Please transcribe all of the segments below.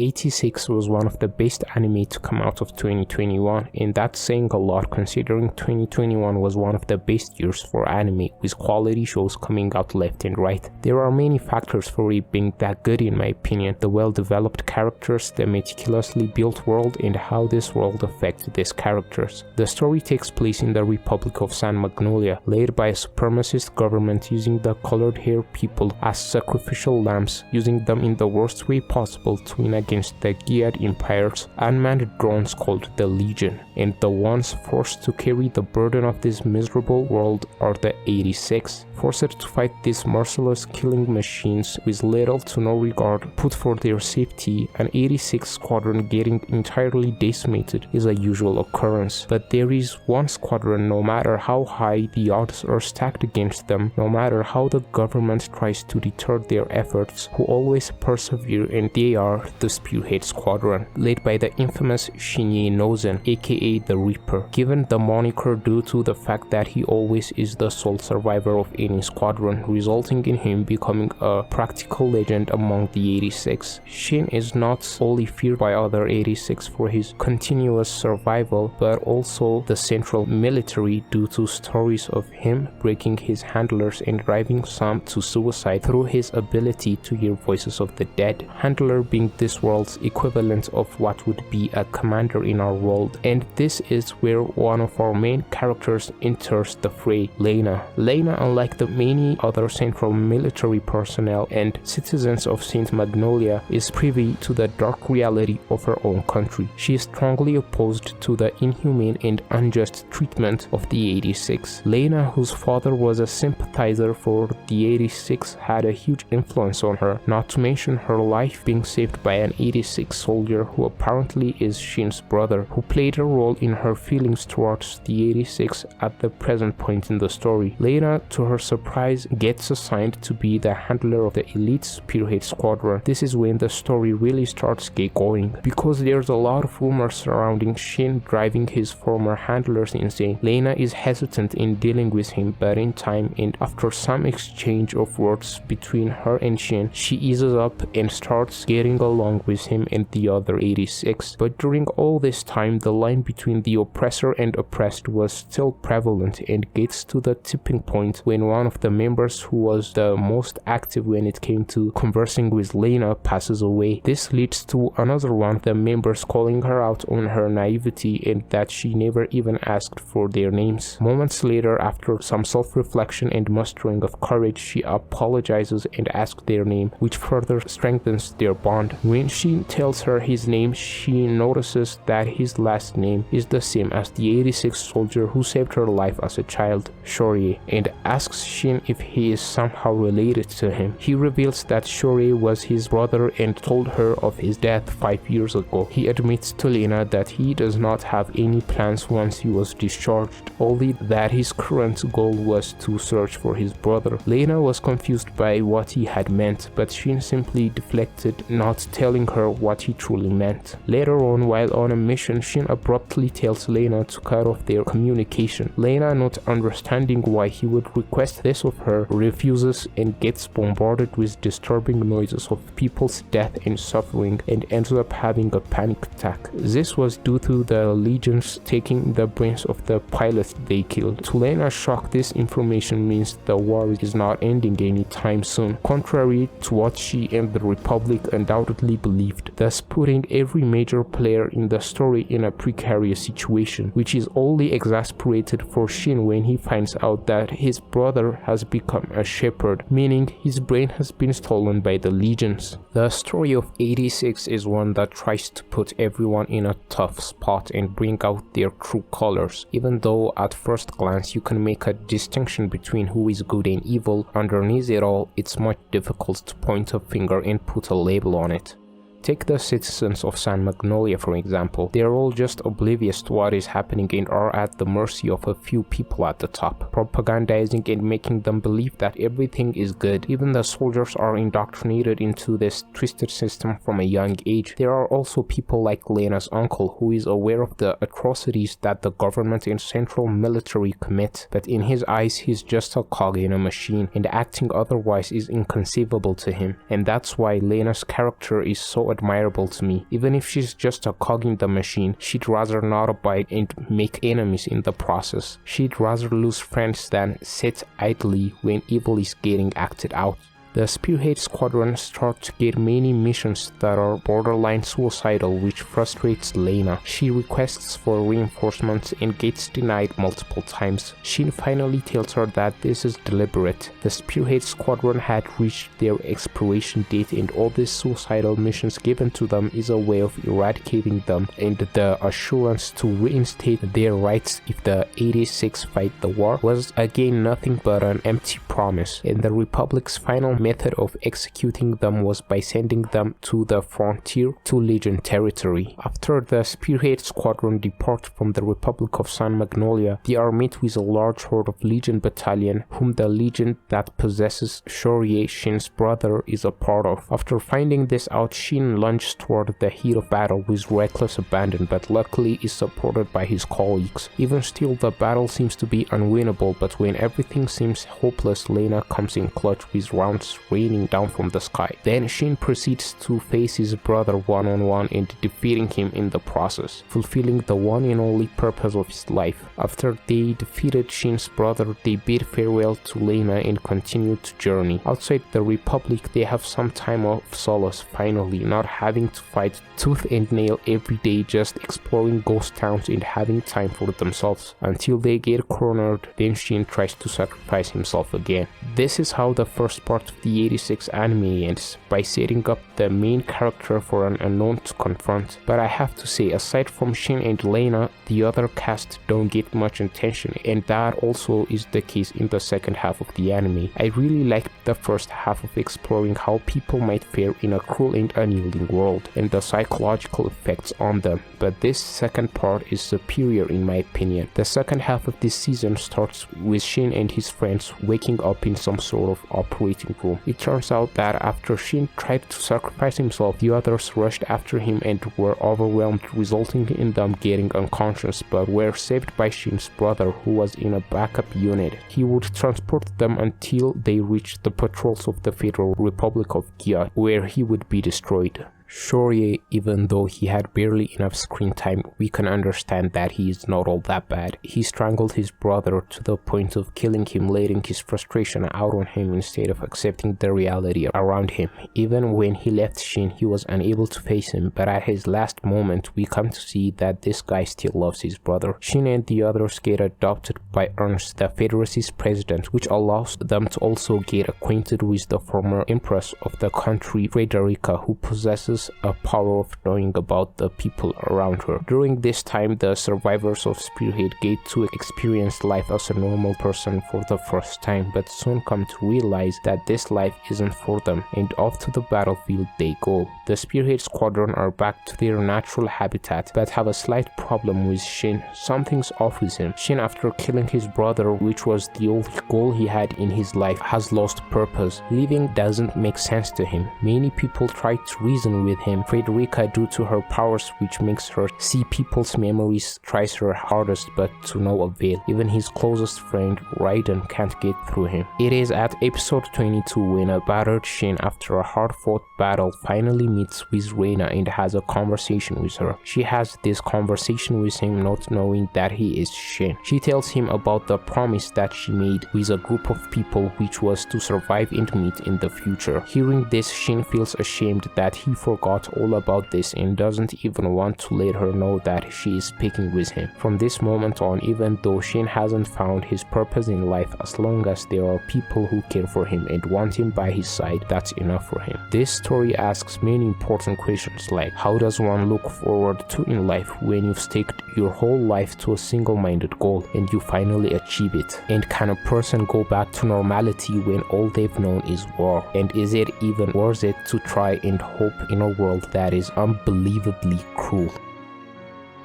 86 was one of the best anime to come out of 2021, and that's saying a lot considering 2021 was one of the best years for anime, with quality shows coming out left and right. There are many factors for it being that good in my opinion: the well-developed characters, the meticulously built world, and how this world affects these characters. The story takes place in the Republic of San Magnolia, led by a supremacist government using the colored hair people as sacrificial lambs, using them in the worst way possible to win against the Giad Empire's unmanned drones called the Legion. And the ones forced to carry the burden of this miserable world are the 86, forced to fight these merciless killing machines with little to no regard put for their safety. An 86 squadron getting entirely decimated is a usual occurrence, but there is one squadron, no matter how high the odds are stacked against them, no matter how the government tries to deter their efforts, who always persevere, and they are the Spearhead Squadron, led by the infamous Shinei Nouzen, aka the Reaper, given the moniker due to the fact that he always is the sole survivor of any squadron, resulting in him becoming a practical legend among the 86. Shin is not only feared by other 86 for his continuous survival, but also the central military due to stories of him breaking his handlers and driving some to suicide through his ability to hear voices of the dead. Handler being this world's equivalent of what would be a commander in our world, and this is where one of our main characters enters the fray, Lena. Lena, unlike the many other central military personnel and citizens of St. Magnolia, is privy to the dark reality of her own country. She is strongly opposed to the inhumane and unjust treatment of the 86. Lena, whose father was a sympathizer for the 86, had a huge influence on her, not to mention her life being saved by an 86 soldier who apparently is Shin's brother, who played a role in her feelings towards the 86 at the present point in the story. Lena, to her surprise, gets assigned to be the handler of the elite Spearhead Squadron. This is when the story really starts get going, because there's a lot of rumors surrounding Shin driving his former handlers insane. Lena is hesitant in dealing with him, but in time and after some exchange of words between her and Shin, she eases up and starts getting along with him and the other 86. But during all this time, the line between the oppressor and oppressed was still prevalent, and gets to the tipping point when one of the members who was the most active when it came to conversing with Lena passes away. This leads to another one of the members calling her out on her naivety and that she never even asked for their names. Moments later, after some self-reflection and mustering of courage, she apologizes and asks their name, which further strengthens their bond. When she tells her his name, she notices that his last name is the same as the 86 soldier who saved her life as a child, Shorie, and asks Shin if he is somehow related to him. He reveals that Shorie was his brother and told her of his death 5 years ago. He admits to Lena that he does not have any plans once he was discharged, only that his current goal was to search for his brother. Lena was confused by what he had meant, but Shin simply deflected, not telling her what he truly meant. Later on, while on a mission, Shin abruptly tells Lena to cut off their communication. Lena, not understanding why he would request this of her, refuses and gets bombarded with disturbing noises of people's death and suffering, and ends up having a panic attack. This was due to the legions taking the brains of the pilot they killed. To Lena's shock, this information means the war is not ending anytime soon, contrary to what she and the Republic undoubtedly believed, thus putting every major player in the story in a precarious situation, which is only exasperated for Shin when he finds out that his brother has become a shepherd, meaning his brain has been stolen by the legions. The story of 86 is one that tries to put everyone in a tough spot and bring out their true colors. Even though at first glance you can make a distinction between who is good and evil, underneath it all it's much difficult to point a finger and put a label on it. Take the citizens of San Magnolia for example. They are all just oblivious to what is happening and are at the mercy of a few people at the top, propagandizing and making them believe that everything is good. Even the soldiers are indoctrinated into this twisted system from a young age. There are also people like Lena's uncle, who is aware of the atrocities that the government and central military commit, but in his eyes he's just a cog in a machine, and acting otherwise is inconceivable to him. And that's why Lena's character is so admirable to me. Even if she's just a cog in the machine, she'd rather not abide and make enemies in the process. She'd rather lose friends than sit idly when evil is getting acted out. The Spearhead Squadron start to get many missions that are borderline suicidal, which frustrates Lena. She requests for reinforcements and gets denied multiple times. Shin finally tells her that this is deliberate. The Spearhead Squadron had reached their expiration date and all these suicidal missions given to them is a way of eradicating them and the assurance to reinstate their rights if the 86 fight the war was again nothing but an empty promise, and the Republic's final method of executing them was by sending them to the frontier to Legion territory. After the Spearhead Squadron depart from the Republic of San Magnolia, they are met with a large horde of Legion battalion, whom the Legion that possesses Shorie, Shin's brother, is a part of. After finding this out, Shin lunges toward the heat of battle with reckless abandon, but luckily is supported by his colleagues. Even still, the battle seems to be unwinnable, but when everything seems hopeless, Lena comes in clutch with rounds raining down from the sky. Then Shin proceeds to face his brother one-on-one and defeating him in the process, fulfilling the one and only purpose of his life. After they defeated Shin's brother, they bid farewell to Lena and continue to journey. Outside the Republic, they have some time of solace finally, not having to fight tooth and nail every day, just exploring ghost towns and having time for themselves until they get cornered. Then Shin tries to sacrifice himself again. This is how the first part of the 86 anime ends, by setting up the main character for an unknown to confront. But I have to say, aside from Shin and Lena, the other cast don't get much attention, and that also is the case in the second half of the anime. I really liked the first half of exploring how people might fare in a cruel and unyielding world, and the psychological effects on them, but this second part is superior in my opinion. The second half of this season starts with Shin and his friends waking up in some sort of operating room. It turns out that after Shin tried to sacrifice himself, the others rushed after him and were overwhelmed, resulting in them getting unconscious, but were saved by Shin's brother, who was in a backup unit. He would transport them until they reached the patrols of the Federal Republic of Gia, where he would be destroyed. Shorie, even though he had barely enough screen time, we can understand that he is not all that bad. He strangled his brother to the point of killing him, letting his frustration out on him instead of accepting the reality around him. Even when he left Shin, he was unable to face him, but at his last moment, we come to see that this guy still loves his brother. Shin and the others get adopted by Ernst, the Federacist president, which allows them to also get acquainted with the former empress of the country, Frederica, who possesses a power of knowing about the people around her. During this time, the survivors of Spearhead get to experience life as a normal person for the first time, but soon come to realize that this life isn't for them, and off to the battlefield they go. The Spearhead Squadron are back to their natural habitat, but have a slight problem with Shin. Something's off with him. Shin, after killing his brother, which was the only goal he had in his life, has lost purpose. Living doesn't make sense to him. Many people try to reason with him. Frederica, due to her powers which makes her see people's memories, tries her hardest but to no avail. Even his closest friend Raiden can't get through him. It is at episode 22 when a battered Shin, after a hard-fought battle, finally meets with Lena and has a conversation with her. She has this conversation with him not knowing that he is Shin. She tells him about the promise that she made with a group of people, which was to survive and meet in the future. Hearing this, Shin feels ashamed that he forgot all about this and doesn't even want to let her know that she is speaking with him. From this moment on, even though Shin hasn't found his purpose in life, as long as there are people who care for him and want him by his side, that's enough for him. This story asks many important questions like, how does one look forward to in life when you've staked your whole life to a single-minded goal and you finally achieve it? And can a person go back to normality when all they've known is war? And is it even worth it to try and hope in a world that is unbelievably cruel?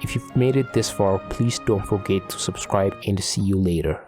If you've made it this far, please don't forget to subscribe and see you later.